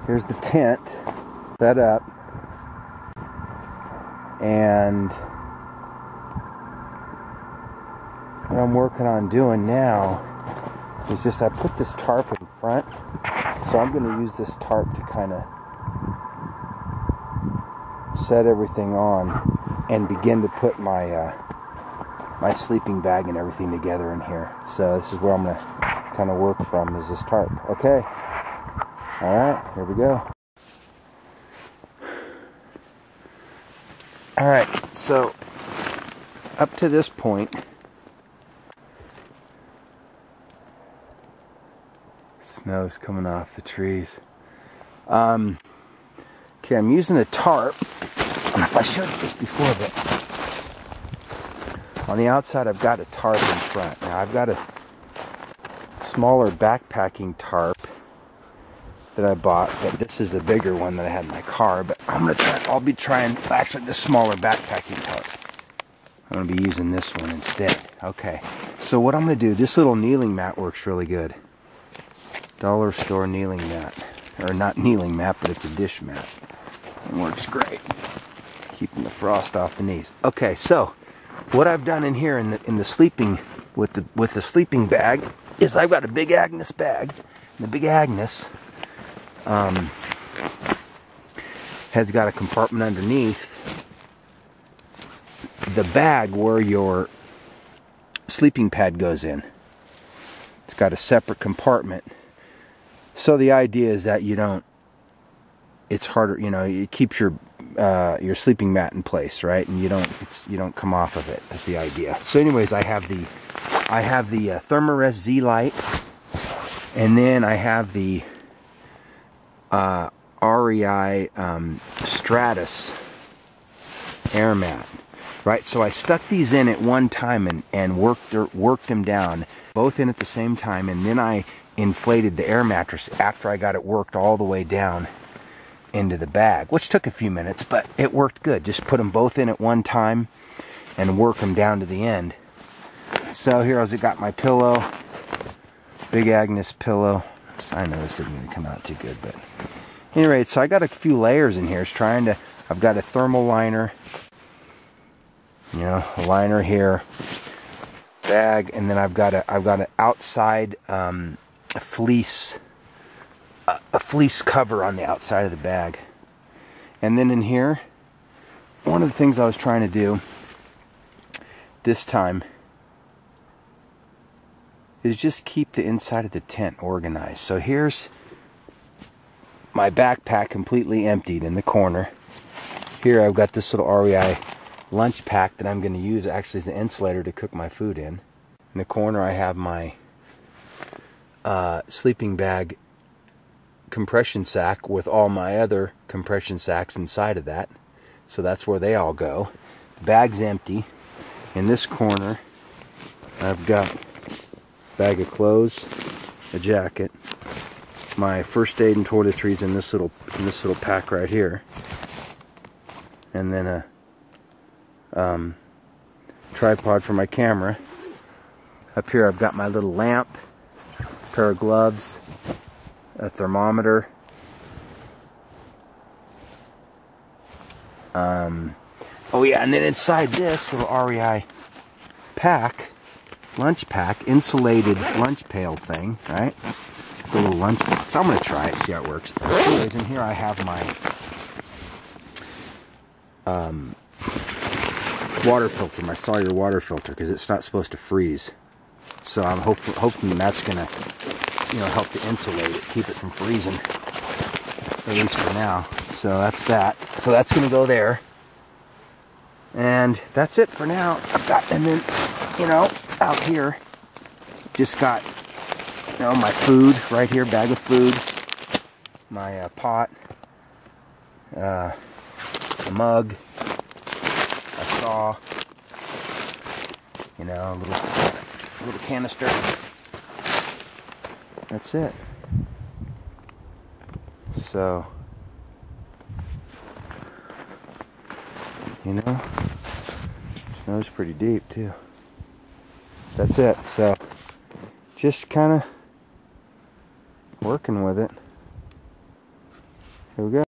here's the tent set up, and what I'm working on doing now is just I put this tarp in front, so I'm going to use this tarp to kind of set everything on and begin to put my my sleeping bag and everything together in here. So this is where I'm going to kind of work from, is this tarp. Okay. All right, here we go. All right, so up to this point, snow's coming off the trees. Okay, I'm using a tarp. I don't know if I showed you this before, but on the outside I've got a tarp in front. Now I've got a smaller backpacking tarp that I bought, but this is a bigger one that I had in my car. But I'll be trying actually the smaller backpacking tarp. I'm gonna be using this one instead. Okay, so what I'm gonna do, this little kneeling mat works really good. Dollar store kneeling mat, or not kneeling mat, but it's a dish mat. It works great, keeping the frost off the knees. Okay, so what I've done in here in the sleeping with the sleeping bag is I've got a Big Agnes bag. And the Big Agnes has got a compartment underneath the bag where your sleeping pad goes in. It's got a separate compartment. So the idea is that you don't, it's harder, you know, it keeps your sleeping mat in place, right? And you don't come off of it. That's the idea. So anyways, I have the Thermarest Z Light, and then I have the REI Stratus air mat, right? So I stuck these in at one time and worked them down, both in at the same time, and then I inflated the air mattress after I got it worked all the way down into the bag, which took a few minutes, but it worked good. Just put them both in at one time and work them down to the end. So here I've got my pillow, Big Agnes pillow. So I know this isn't going to come out too good, but anyway, so I got a few layers in here. I've got a thermal liner, you know, a liner here, bag, and then I've got an outside a fleece cover on the outside of the bag. And then in here, one of the things I was trying to do this time is just keep the inside of the tent organized. So here's my backpack completely emptied in the corner. Here I've got this little REI lunch pack that I'm going to use actually as an insulator to cook my food in. In the corner I have my sleeping bag compression sack with all my other compression sacks inside of that. So that's where they all go. The bag's empty. In this corner I've got a bag of clothes, a jacket, my first aid and toiletries in this little pack right here, and then a tripod for my camera. Up here I've got my little lamp, a pair of gloves, a thermometer, oh yeah, and then inside this little REI pack, lunch pack, insulated lunch pail thing, right? The little lunch pail. So I'm going to try it, see how it works. Anyways, in here I have my water filter, my cellular water filter, because it's not supposed to freeze. So I'm hoping that's going to, you know, help to insulate it, keep it from freezing, at least for now. So that's that. So that's going to go there. And that's it for now. And then, you know, out here, just got, you know, my food right here, bag of food, my pot, a mug, a saw, you know, a little canister. That's it. So, you know, snow's pretty deep too. That's it. So, just kind of working with it. Here we go.